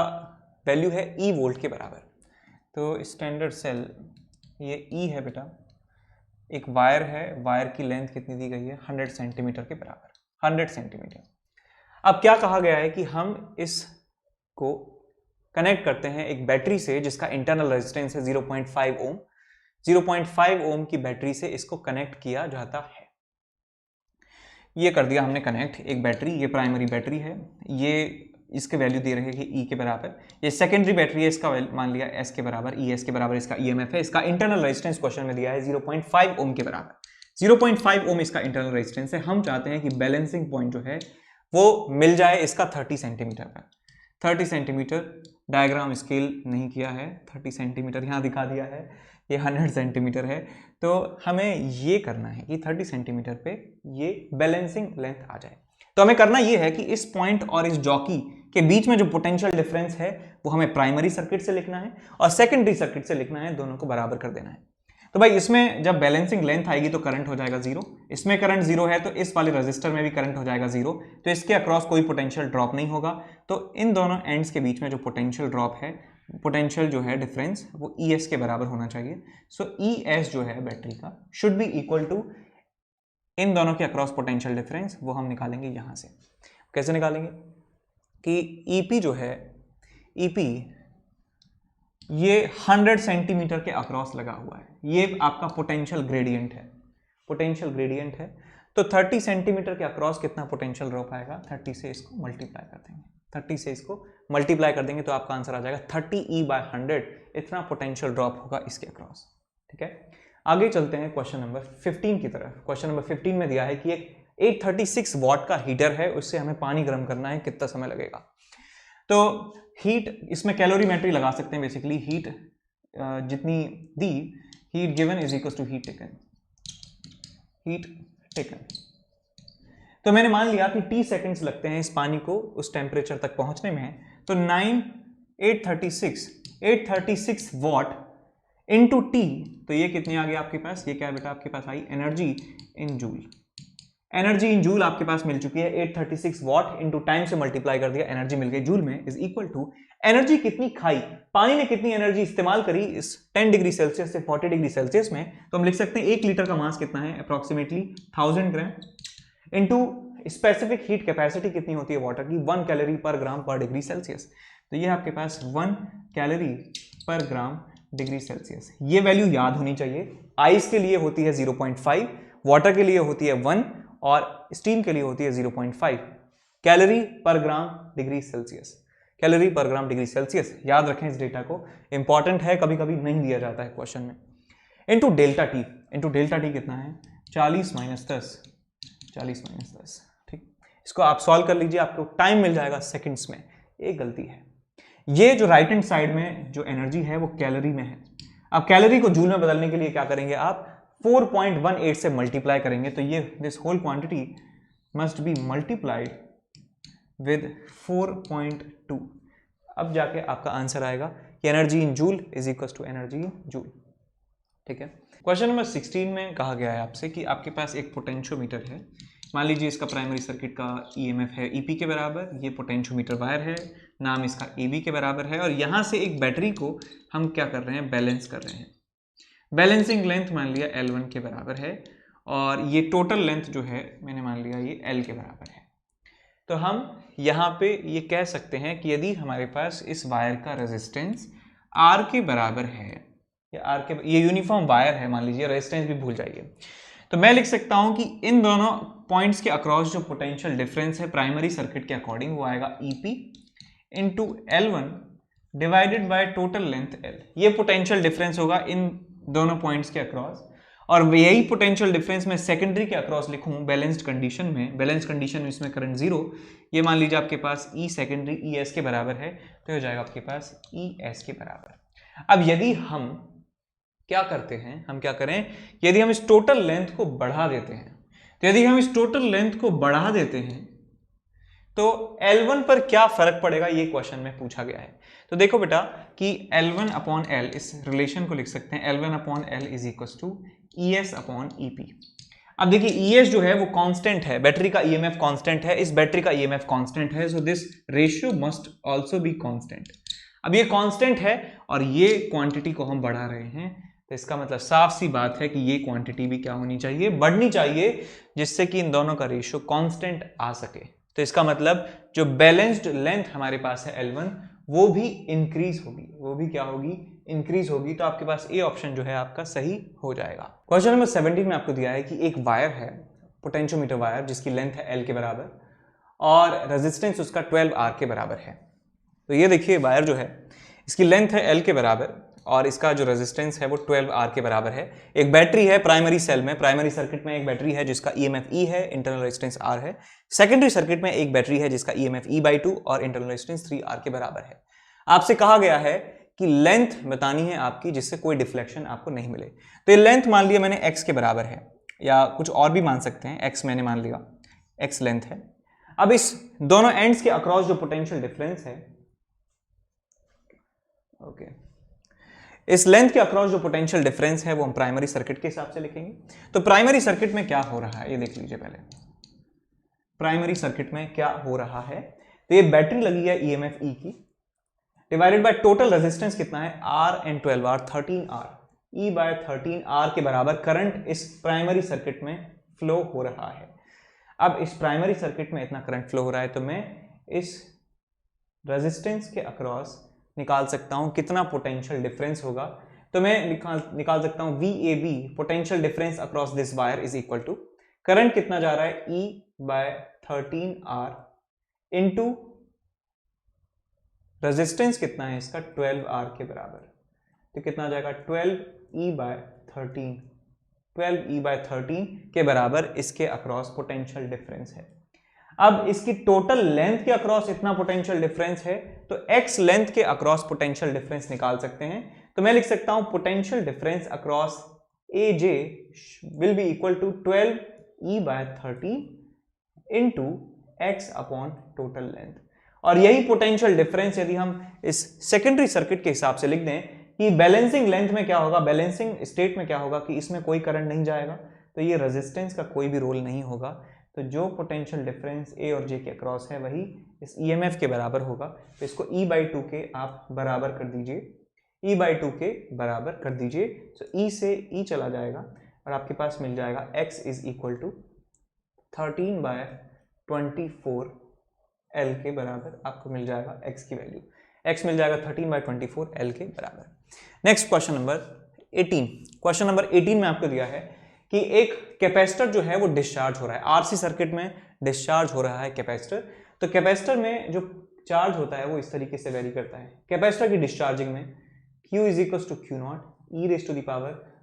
वैल्यू है ई वोल्ट के बराबर। तो स्टैंडर्ड सेल ये ई है बेटा, एक वायर है, वायर की लेंथ कितनी दी गई है 100 सेंटीमीटर के बराबर, 100 सेंटीमीटर। अब क्या कहा गया है कि हम इसको कनेक्ट करते हैं एक बैटरी से जिसका इंटरनल रेजिस्टेंस है 0.5 ओम। 0.5 ओम की बैटरी से इसको कनेक्ट किया जाता है। ये कर दिया हमने कनेक्ट, एक बैटरी, ये प्राइमरी बैटरी है, ये इसके वैल्यू दे रहे हैं कि ई के बराबर, ये सेकेंडरी बैटरी है, इसका मान लिया एस के बराबर, ई एस के बराबर इसका ईएमएफ है, इसका इंटरनल रेजिस्टेंस क्वेश्चन में दिया है 0.5 ओम के बराबर, 0.5 ओम इसका इंटरनल रेजिस्टेंस है। हम चाहते हैं कि बैलेंसिंग पॉइंट जो है वो मिल जाए इसका 30 सेंटीमीटर पर। 30 सेंटीमीटर डायग्राम स्केल नहीं किया है, 30 सेंटीमीटर यहाँ दिखा दिया है, ये 100 सेंटीमीटर है। तो हमें ये करना है कि 30 सेंटीमीटर पे ये बैलेंसिंग लेंथ आ जाए। तो हमें करना ये है कि इस पॉइंट और इस जॉकी के बीच में जो पोटेंशियल डिफरेंस है वो हमें प्राइमरी सर्किट से लिखना है और सेकेंडरी सर्किट से लिखना है, दोनों को बराबर कर देना है। तो भाई इसमें जब बैलेंसिंग लेंथ आएगी तो करंट हो जाएगा जीरो, इसमें करंट जीरो है तो इस वाले रजिस्टर में भी करंट हो जाएगा जीरो, तो इसके अक्रॉस कोई पोटेंशियल ड्रॉप नहीं होगा। तो इन दोनों एंड्स के बीच में जो पोटेंशियल ड्रॉप है, पोटेंशियल जो है डिफरेंस, वो ई एस के बराबर होना चाहिए। सो ई एस जो है बैटरी का शुड बी इक्वल टू इन दोनों के अक्रॉस पोटेंशियल डिफरेंस, वो हम निकालेंगे यहां से। कैसे निकालेंगे कि ईपी जो है, ईपी ये 100 सेंटीमीटर के अक्रॉस लगा हुआ है, ये आपका पोटेंशियल ग्रेडियंट है, पोटेंशियल ग्रेडियंट है। तो 30 सेंटीमीटर के अक्रॉस कितना पोटेंशियल ड्रॉप आएगा, 30 से इसको मल्टीप्लाई कर देंगे, 30 से इसको मल्टीप्लाई कर देंगे तो आपका आंसर आ जाएगा 30E/100, इतना पोटेंशियल ड्रॉप होगा इसके अक्रॉस। ठीक है, आगे चलते हैं क्वेश्चन नंबर 15 की तरफ। क्वेश्चन नंबर 15 में दिया है कि एक 836 वॉट का हीटर है, उससे हमें पानी गर्म करना है, कितना समय लगेगा। तो हीट, इसमें कैलोरीमेट्री लगा सकते हैं बेसिकली, हीट जितनी दी, heat given is equal to heat taken, heat taken. तो मैंने मान लिया कि t सेकंड्स लगते हैं इस पानी को उस टेम्परेचर तक पहुंचने में, तो 836 वॉट इनटू टी, तो ये कितनी आ गई आपके पास, ये क्या है बेटा आपके पास आई energy in joule. Energy in joule आपके पास मिल चुकी है, 836 वॉट इनटू टाइम से मल्टीप्लाई कर दिया, एनर्जी मिल गई जूल में, इज इक्वल टू एनर्जी कितनी खाई, पानी ने कितनी एनर्जी इस्तेमाल करी इस 10 डिग्री सेल्सियस से 40 डिग्री सेल्सियस में। तो हम लिख सकते हैं 1 लीटर का मास कितना है, अप्रोक्सीमेटली 1000 ग्राम, इनटू स्पेसिफिक हीट कैपेसिटी कितनी होती है वाटर की, 1 कैलोरी पर ग्राम पर डिग्री सेल्सियस। तो ये आपके पास 1 कैलोरी पर ग्राम डिग्री सेल्सियस, ये वैल्यू याद होनी चाहिए। आइस के लिए होती है 0.5, वाटर के लिए होती है 1 और स्टीम के लिए होती है 0.5 कैलोरी पर ग्राम डिग्री सेल्सियस, कैलोरी पर ग्राम डिग्री सेल्सियस। याद रखें इस डेटा को, इंपॉर्टेंट है, कभी कभी नहीं दिया जाता है क्वेश्चन में। Into delta T, into delta T कितना है 40 - 10, 40 - 10। ठीक, इसको आप सॉल्व कर लीजिए, आपको टाइम मिल जाएगा सेकंड्स में। एक गलती है, ये जो राइट हैंड साइड में जो एनर्जी है वो कैलोरी में है। अब कैलोरी को जूल में बदलने के लिए क्या करेंगे आप, 4.18 से मल्टीप्लाई करेंगे, तो ये this whole quantity must be multiplied with 4.2, अब जाके आपका आंसर आएगा कि energy in joule is equal to energy in joule. ठीक है, क्वेश्चन नंबर 16 में कहा गया है आपसे कि आपके पास एक पोटेंशियोमीटर है, मान लीजिए इसका प्राइमरी सर्किट का ईएमएफ है ईपी के बराबर, ये पोटेंशियोमीटर वायर है, नाम इसका एबी के बराबर है, और यहाँ से एक बैटरी को हम क्या कर रहे हैं, बैलेंस कर रहे हैं। बैलेंसिंग लेंथ मान लिया L1 के बराबर है, और ये टोटल लेंथ जो है मैंने मान लिया ये L के बराबर है। तो हम यहाँ पे ये कह सकते हैं कि यदि हमारे पास इस वायर का रेजिस्टेंस R के बराबर है, या R के, ये यूनिफॉर्म वायर है मान लीजिए, रेजिस्टेंस भी भूल जाइए, तो मैं लिख सकता हूं कि इन दोनों पॉइंट्स के अक्रॉस जो पोटेंशियल डिफरेंस है प्राइमरी सर्किट के अकॉर्डिंग वो आएगा EP into L1 divided by total length L। ये पोटेंशियल डिफरेंस होगा इन दोनों पॉइंट्स के अक्रॉस, और यही पोटेंशियल डिफरेंस मैं सेकेंडरी के अक्रॉस लिखूं बैलेंस्ड कंडीशन में, बैलेंस्ड कंडीशन में इसमें करंट जीरो, ये मान लीजिए आपके पास E सेकेंडरी ES के बराबर है, तो हो जाएगा आपके पास ES के बराबर। अब यदि हम क्या करते हैं, हम क्या करें, यदि हम इस टोटल लेंथ को बढ़ा देते हैं, तो यदि हम इस टोटल लेंथ को बढ़ा देते हैं तो L1 पर क्या फर्क पड़ेगा ये क्वेश्चन में पूछा गया है। तो देखो बेटा कि L1 अपॉन L, इस रिलेशन को लिख सकते हैं L1 upon L is equal to ES upon EP। अब देखिए ES जो है वो कांस्टेंट है, बैटरी का EMF कांस्टेंट है, इस बैटरी का EMF कांस्टेंट है, so this ratio must also be constant. अब ये कांस्टेंट है और ये क्वांटिटी को हम बढ़ा रहे हैं, तो इसका मतलब साफ सी बात है कि ये क्वांटिटी भी क्या होनी चाहिए, बढ़नी चाहिए, जिससे कि इन दोनों का रेशियो कांस्टेंट आ सके। तो इसका मतलब जो बैलेंस्ड लेंथ हमारे पास है L1 वो भी इंक्रीज होगी, वो भी क्या होगी, इंक्रीज होगी। तो आपके पास ए ऑप्शन जो है आपका सही हो जाएगा। क्वेश्चन नंबर 17 में आपको दिया है कि एक वायर है, पोटेंशियोमीटर वायर, जिसकी लेंथ है L के बराबर और रेजिस्टेंस उसका 12R के बराबर है। तो ये देखिए वायर जो है इसकी लेंथ है L के बराबर और इसका जो रेजिस्टेंस है वो 12R के बराबर है। एक बैटरी है प्राइमरी सेल में, प्राइमरी सर्किट में एक बैटरी है जिसका EMF E है, इंटरनल रेजिस्टेंस R है। सेकेंडरी सर्किट में एक बैटरी है जिसका EMF E/2 और इंटरनल रेजिस्टेंस 3R के बराबर है। आपसे कहा गया है कि लेंथ बतानी है आपकी जिससे कोई डिफ्लेक्शन आपको नहीं मिले। तो ये लेंथ मान लिया मैंने x के बराबर है, या कुछ और भी मान सकते हैं, x मैंने मान लिया, x लेंथ है। अब इस दोनों एंड्स के अक्रॉस जो पोटेंशियल डिफरेंस है, ओके, इस लेंथ के अक्रॉस जो पोटेंशियल डिफरेंस है वो हम प्राइमरी सर्किट के हिसाब से लिखेंगे। तो प्राइमरी सर्किट में क्या हो रहा है ये देख लीजिए पहले। प्राइमरी सर्किट में क्या हो रहा है, तो ये बैटरी लगी है EMF E की, डिवाइडेड बाय टोटल रेजिस्टेंस कितना है R and 12R 13R, E/13R के बराबर करंट इस प्राइमरी सर्किट में फ्लो हो रहा है। अब इस प्राइमरी सर्किट में इतना करंट फ्लो हो रहा है तो मैं इस रेजिस्टेंस के अक्रॉस निकाल सकता हूं कितना पोटेंशियल डिफरेंस होगा। तो मैं निकाल सकता हूं VAB, potential difference across this wire is equal to current कितना जा रहा है E/13R इंटू रेजिस्टेंस कितना है इसका 12R के बराबर। तो कितना आ जाएगा 12E/13 के बराबर इसके अक्रॉस पोटेंशियल डिफरेंस है। अब इसकी टोटल लेंथ के अक्रॉस इतना पोटेंशियल डिफरेंस है तो x लेंथ के अक्रॉस पोटेंशियल डिफरेंस निकाल सकते हैं। तो मैं लिख सकता हूं potential difference across AJ will be equal to 12E/13 into x upon total length. और यही पोटेंशियल डिफरेंस यदि हम इस सेकेंडरी सर्किट के हिसाब से लिख दें कि बैलेंसिंग लेंथ में क्या होगा, बैलेंसिंग स्टेट में क्या होगा कि इसमें कोई करंट नहीं जाएगा, तो ये रेजिस्टेंस का कोई भी रोल नहीं होगा। तो जो पोटेंशियल डिफरेंस A और J के अक्रॉस है वही इस EMF के बराबर होगा। तो इसको E/2 के आप बराबर कर दीजिए, E/2 के बराबर कर दीजिए। तो E से E चला जाएगा और आपके पास मिल जाएगा x is equal to 13/24 L के बराबर आपको मिल जाएगा x की वैल्यू, x मिल जाएगा 13/24 L के बराबर। Next question number 18। Question number 18 में आपको दिया है कि एक कैपेसिटर जो है वो डिस्चार्ज हो रहा है, RC सर्किट में डिस्चार्ज हो रहा है कैपेसिटर। तो कैपेसिटर में जो चार्ज होता है वो इस तरीके से वेरी करता है। कैपेसिटर की डिस्चार्जिंग में Q is equal to Q0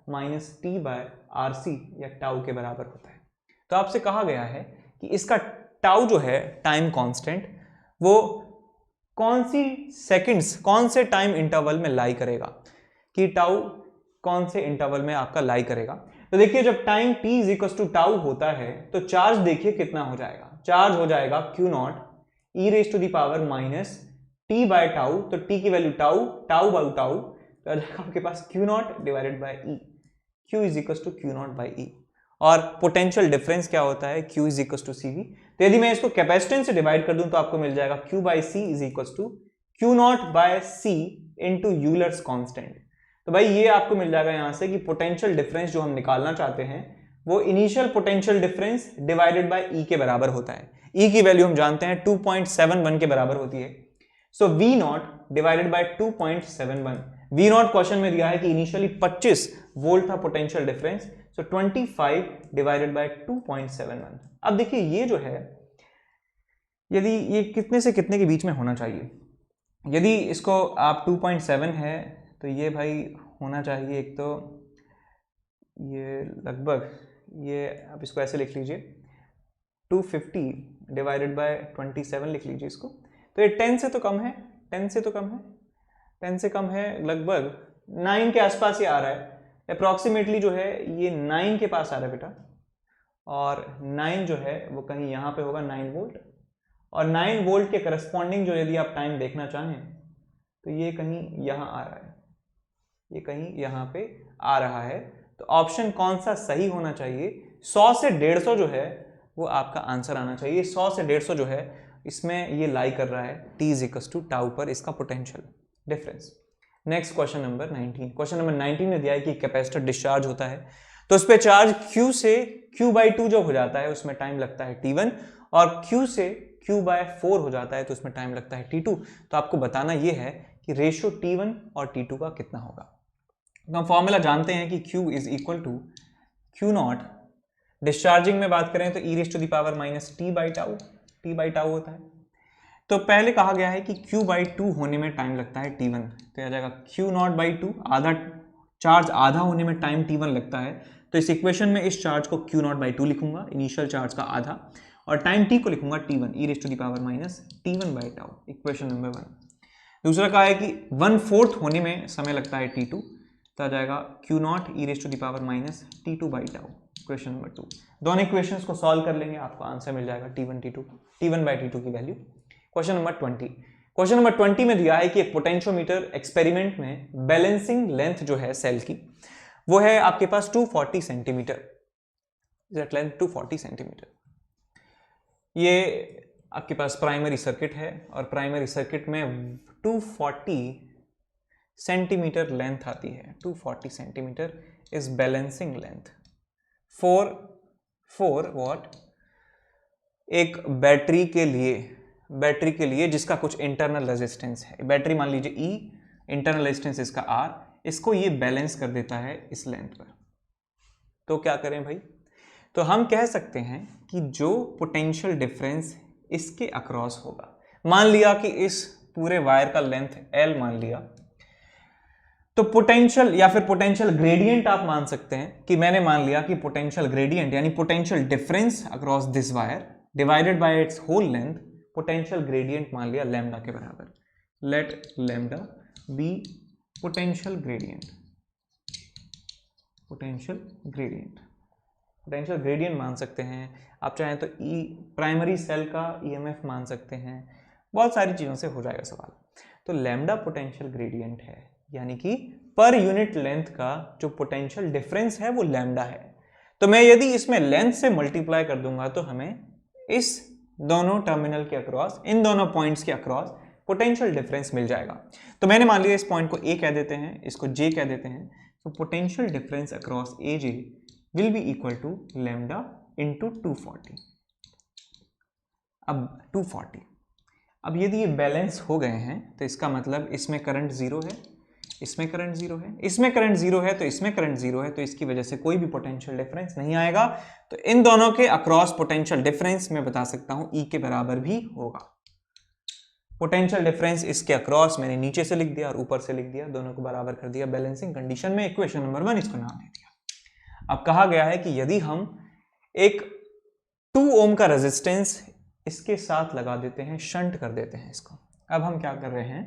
e⁻⁻t/RC या टाउ के बराबर होता है। तो आपसे कहा गया है कि इसका टाउ जो है टाइम कांस्टेंट वो कौन सी सेकंड्स, कौन से टाइम इंटरवल में लाई करेगा, कि टाउ कौन से इंटरवल में आपका लाई करेगा। तो देखिए जब time t is equal to tau होता है तो चार्ज देखिए कितना हो जाएगा, चार्ज हो जाएगा Q0 e⁻⁻t/टाउ। तो t की value tau, tau by tau, तो आपके पास Q0 divided by E, Q is equal to Q0 by E। और पोटेंशियल डिफरेंस क्या होता है, Q is equal to CV। तो यदि मैं इसको कैपेसिटेंस से डिवाइड कर दूं तो आपको मिल जाएगा Q by C is equal to Q0 by C into Euler's constant. तो भाई ये आपको मिल जाएगा यहां से कि पोटेंशियल डिफरेंस जो हम निकालना चाहते हैं वो initial potential difference divided by E के बराबर होता है। E की वैल्यू हम जानते हैं 2.71 के बराबर होती है। सो V0 divided by 2.71, V0 question में दिया है कि इनिशियली 25 वोल्ट था potential difference, so 25 divided by 2.71। अब देखिए ये जो है यदि ये कितने से कितने के बीच में होना चाहिए, यदि इसको आप 2.7 है तो ये भाई होना चाहिए, एक तो ये लगभग ये आप इसको ऐसे लिख लीजिए 250 डिवाइडेड बाय 27 लिख लीजिए इसको। तो ये 10 से तो कम है, 10 से तो कम है, 10 से कम है, लगभग 9 के आसपास ही आ रहा है अप्रॉक्सीमेटली, जो है ये 9 के पास आ रहा है बेटा। और 9 जो है वो कहीं यहाँ पे होगा 9 वोल्ट और 9 वोल्ट के करस्पॉन्डिंग जो यदि आप टाइम देखना चाहें तो ये कहीं यहाँ आ रहा है, ये कहीं यहाँ पे आ रहा है। तो ऑप्शन कौन सा सही होना चाहिए? 100 से 150 जो है वो आपका आंसर आना चाहिए। 100 से 150 जो है इसमें ये लाई कर रहा है t इक्वल्स टू टाउ पर इसका potential difference. Next question number 19। Question number 19 में दिया है कि कैपेसिटर डिस्चार्ज होता है तो उस पर चार्ज Q से Q/2 जो हो जाता है उसमें टाइम लगता है T1 और Q से Q/4 हो जाता है तो उसमें टाइम लगता है T2। तो आपको बताना ये है कि रेशियो T1 और T2 का कितना होगा। तो हम फॉर्मूला जानते हैं कि Q is equal to Q0। Discharging में बात करें तो e⁻t/τ होता है। तो पहले कहा गया है कि Q/2 होने में टाइम लगता है T1, तो आ जाएगा Q0/2। आधा चार्ज आधा होने में टाइम T1 लगता है तो इस इक्वेशन में इस चार्ज को Q0/2 लिखूंगा, इनिशियल चार्ज का आधा, और टाइम T को लिखूंगा T1 e⁻t1/τ, इक्वेशन नंबर 1। दूसरा कहा है कि 1/4 होने में समय लगता है T2, तो आ जाएगा Q0 e⁻t2/τ, इक्वेशन नंबर 2। दोनों इक्वेशंस को सॉल्व कर लेंगे, आपको आंसर मिल जाएगा T1/T2 की value. Question number 20। Question number 20 में दिया है कि एक पोटेंशियोमीटर एक्सपेरिमेंट में बैलेंसिंग लेंथ जो है सेल की वो है आपके पास 240 सेंटीमीटर, लेंथ 240 सेंटीमीटर। ये आपके पास प्राइमरी सर्किट है और प्राइमरी सर्किट में 240 सेंटीमीटर लेंथ आती है। 240 centimetre is balancing length for what? एक बैटरी के लिए जिसका कुछ इंटरनल रेजिस्टेंस है। बैटरी मान लीजिए E, इंटरनल रेजिस्टेंस इसका R, इसको ये बैलेंस कर देता है इस लेंथ पर। तो क्या करें भाई? तो हम कह सकते हैं कि जो पोटेंशियल डिफरेंस इसके अक्रॉस होगा, मान लिया कि इस पूरे वायर का लेंथ L मान लिया, तो पोटेंशियल या फिर पोटेंशियल ग्रेडियंट आप मान सकते हैं कि मैंने मान लिया कि पोटेंशियल ग्रेडियंट यानी potential difference across this wire divided by its whole length, potential gradient मान लिया लैम्डा के बराबर। Let lambda be potential gradient. Potential gradient मान सकते हैं आप, चाहें तो प्राइमरी सेल का EMF मान सकते हैं, बहुत सारी चीज़ों से हो जाएगा सवाल। तो लैम्डा पोटेंशियल ग्रेडियंट है, यानी कि पर यूनिट लेंथ का जो पोटेंशियल डिफरेंस है वो लैम्डा है। तो मैं यदि इसमें लेंथ से मल्टीप्लाई कर दूंगा तो हमें इस दोनों टर्मिनल के अक्रॉस, इन दोनों पॉइंट्स के अक्रॉस पोटेंशियल डिफरेंस मिल जाएगा। तो मैंने मान लिया इस पॉइंट को A कह देते हैं, इसको J कह देते हैं। तो potential difference across AJ will be equal to lambda into 240। अब 240, अब यदि ये बैलेंस हो गए हैं तो इसका मतलब इसमें करंट जीरो है, इसमें करंट जीरो है, इसमें करंट जीरो है, तो इसमें करंट जीरो है, तो इसकी वजह से कोई भी पोटेंशियल डिफरेंस नहीं आएगा। तो इन दोनों के अक्रॉस पोटेंशियल डिफरेंस मैं बता सकता हूं E के बराबर भी होगा। पोटेंशियल डिफरेंस इसके अक्रॉस मैंने नीचे से लिख दिया और ऊपर से लिख दिया, दोनों को बराबर कर दिया बैलेंसिंग कंडीशन में। इक्वेशन नंबर 1 इसको नाम दे दिया। अब कहा गया है कि यदि हम एक 2 ओम का रेजिस्टेंस इसके साथ लगा देते हैं, शंट कर देते हैं इसको। अब हम क्या कर रहे हैं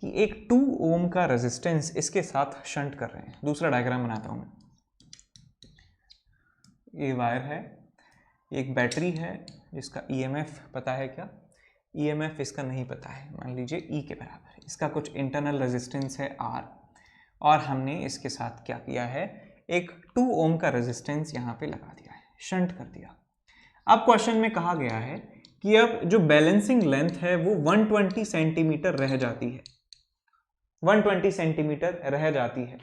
कि एक 2 ओम का रेजिस्टेंस इसके साथ शंट कर रहे हैं। दूसरा डायग्राम बनाता हूं मैं। ये वायर है, एक बैटरी है जिसका EMF पता है क्या? EMF इसका नहीं पता है, मान लीजिए E के बराबर। इसका कुछ इंटरनल रेजिस्टेंस है R, और हमने इसके साथ क्या किया है, एक 2 ओम का रेजिस्टेंस यहाँ पे लगा दिया है, शंट कर दिया। अब क्वेश्चन में कहा गया है कि अब जो बैलेंसिंग लेंथ है वो 120 सेंटीमीटर रह जाती है, 120 सेंटीमीटर रह जाती है।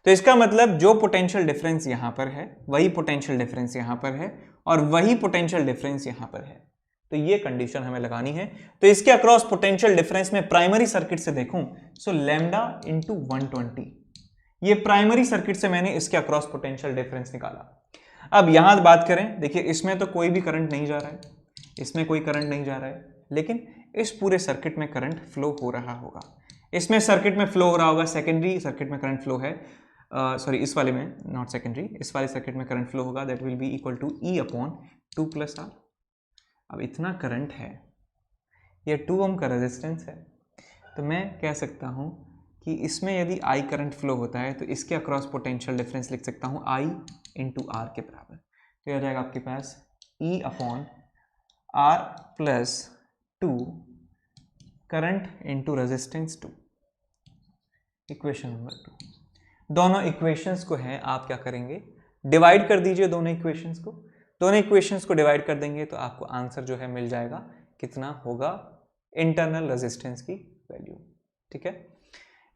तो इसका मतलब जो पोटेंशियल डिफरेंस यहां पर है वही पोटेंशियल डिफरेंस यहां पर है और वही पोटेंशियल डिफरेंस यहां पर है। तो ये कंडीशन हमें लगानी है। तो इसके अक्रॉस पोटेंशियल डिफरेंस में प्राइमरी सर्किट से देखूं सो लैम्डा इंटू 120, ये प्राइमरी सर्किट से मैंने इसके अक्रॉस पोटेंशियल डिफरेंस निकाला। अब यहां बात करें, देखिए इसमें तो कोई भी करंट नहीं जा रहा है, इसमें कोई करंट नहीं जा रहा है, लेकिन इस पूरे सर्किट में करंट फ्लो हो रहा होगा। इसमें सर्किट में फ्लो हो रहा होगा, सेकेंडरी सर्किट में करंट फ्लो है, सॉरी इस वाले में नॉट सेकेंडरी, इस वाले सर्किट में करंट फ्लो होगा, that will be equal to E/2 + R। अब इतना करंट है, ये 2 ओम का रेजिस्टेंस है, तो मैं कह सकता हूं कि इसमें यदि I करंट फ्लो होता है तो इसके अक्रॉस पोटेंशियल डिफरेंस लिख सकता हूं I × R के बराबर। तो यह आ जाएगा आपके पास E/R R plus 2 current into resistance 2, equation number 2। दोनों इक्वेशंस को है आप क्या करेंगे, डिवाइड कर दीजिए दोनों इक्वेशंस को। दोनों इक्वेशंस को डिवाइड कर देंगे तो आपको आंसर जो है मिल जाएगा, कितना होगा इंटरनल रेजिस्टेंस की वैल्यू। ठीक है,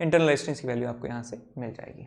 इंटरनल रेजिस्टेंस की वैल्यू आपको यहाँ से मिल जाएगी।